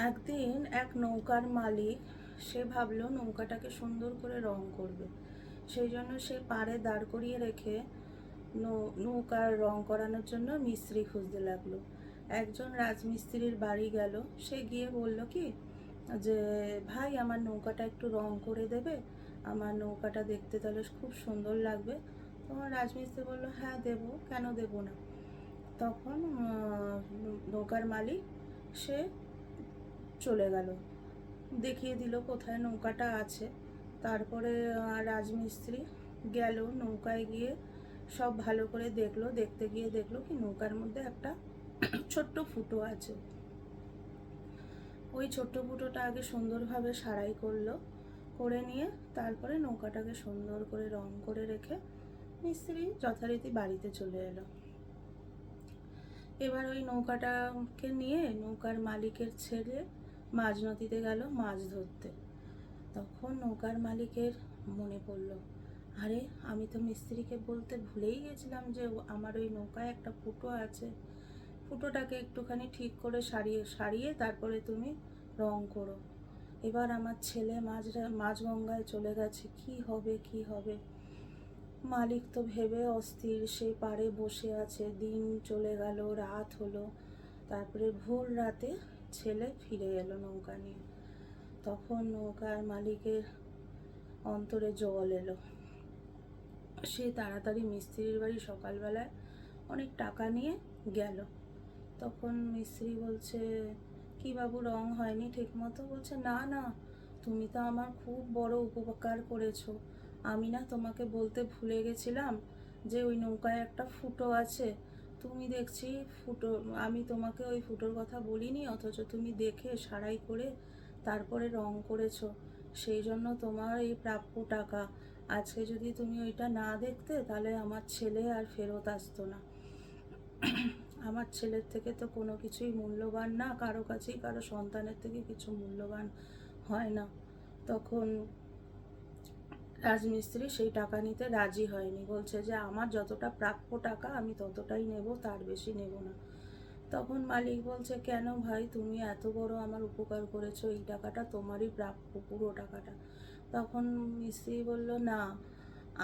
একদিন এক নৌকার মালিক সে ভাবলো নৌকাটাকে সুন্দর করে রং করবে। সেই জন্য সে পাড়ে দাঁড় করিয়ে রেখে নৌকার রং করানোর জন্য মিস্ত্রি খুঁজতে লাগলো। একজন রাজমিস্ত্রির বাড়ি গেল। সে গিয়ে বলল কি যে, ভাই আমার নৌকাটা একটু রং করে দেবে, আমার নৌকাটা দেখতে তাহলে খুব সুন্দর লাগবে। তখন রাজমিস্ত্রি বলল, হ্যাঁ দেবো, কেন দেবো না। তখন নৌকার মালিক সে চলে গেল, দেখিয়ে দিল কোথায় নৌকাটা আছে। তারপরে রাজমিস্ত্রি গেল নৌকায় গিয়ে সব ভালো করে দেখলো। দেখতে গিয়ে দেখলো কি নৌকার মধ্যে একটা ছোট্ট ফুটো আছে। ওই ছোট্ট ফুটোটা আগে সুন্দরভাবে সারাই করলো, করে নিয়ে তারপরে নৌকাটাকে সুন্দর করে রং করে রেখে মিস্ত্রি যথারীতি বাড়িতে চলে এলো। এবার ওই নৌকাটাকে নিয়ে নৌকার মালিকের ছেলে মাঝ নদীতে গেল মাছ ধরতে। তখন নৌকার মালিকের মনে পড়ল, আরে আমি তো মিস্ত্রিকে বলতে ভুলেই গেছিলাম যে আমার ওই নৌকায় একটা ফুটো আছে, ফুটোটাকে একটুখানি ঠিক করে সারিয়ে সারিয়ে তারপরে তুমি রং করো। এবার আমার ছেলে মাঝগঙ্গায় চলে গেছে, কি হবে কি হবে। মালিক তো ভেবে অস্থির, সে পাড়ে বসে আছে। দিন চলে গেল, রাত হলো। তারপরে ভোর রাতে ছেলে ফিরে এলো নৌকা নিয়ে। তখন নৌকার মালিকের অন্তরে জল এলো। সে তাড়াতাড়ি মিস্ত্রির বাড়ি সকালবেলায় অনেক টাকা নিয়ে গেল। তখন মিস্ত্রি বলছে, কি বাবু রং হয়নি ঠিক মতো? বলছে, না না, তুমি তো আমার খুব বড় উপকার করেছো। আমি না তোমাকে বলতে ভুলে গেছিলাম যে ওই নৌকায় একটা ফুটো আছে। তুমি দেখছি ফুটো, আমি তোমাকে ওই ফুটোর কথা বলিনি, অথচ তুমি দেখে সারাই করে তারপরে রং করেছো। সেই জন্য তোমার এই প্রাপ্য টাকা। আজকে যদি তুমি ওইটা না দেখতে তাহলে আমার ছেলে আর ফেরত আসতো না। আমার ছেলের থেকে তো কোনো কিছুই মূল্যবান না, কারো কাছেই কারো সন্তানের থেকে কিছু মূল্যবান হয় না। তখন রাজমিস্ত্রি সেই টাকা নিতে রাজি হয়নি, বলছে যে আমার যতটা প্রাপ্য টাকা আমি ততটাই নেব, তার বেশি নেব না। তখন মালিক বলছে, কেন ভাই, তুমি এত বড় আমার উপকার করেছো, এই টাকাটা তোমারই প্রাপ্য, পুরো টাকাটা। তখন মিস্ত্রি বলল, না,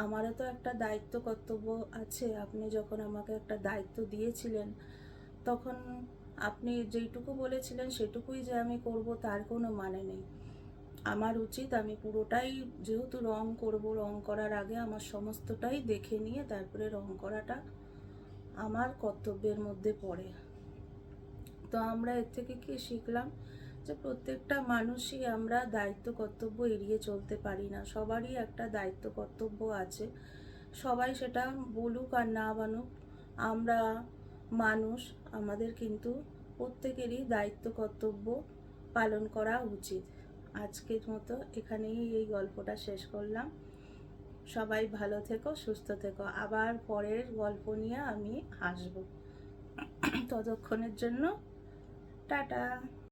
আমারও তো একটা দায়িত্ব কর্তব্য আছে। আপনি যখন আমাকে একটা দায়িত্ব দিয়েছিলেন তখন আপনি যেইটুকু বলেছিলেন সেটুকুই যে আমি করব তার কোনো মানে নেই। আমার উচিত আমি পুরোটাই, যেহেতু রং করব, রং করার আগে আমার সমস্তটাই দেখে নিয়ে তারপরে রং করাটা আমার কর্তব্যের মধ্যে পড়ে। তো আমরা এর থেকে কি শিখলাম, যে প্রত্যেকটা মানুষই আমরা দায়িত্ব কর্তব্য এড়িয়ে চলতে পারি না। সবারই একটা দায়িত্ব কর্তব্য আছে, সবাই সেটা বলুক আর না বানুক, আমরা মানুষ, আমাদের কিন্তু প্রত্যেকেরই দায়িত্ব কর্তব্য পালন করা উচিত। আজকের মতো এখানেই এই গল্পটা শেষ করলাম। সবাই ভালো থেকো, সুস্থ থেকো। আবার পরের গল্প নিয়ে আমি আসবো। ততক্ষণের জন্য টাটা।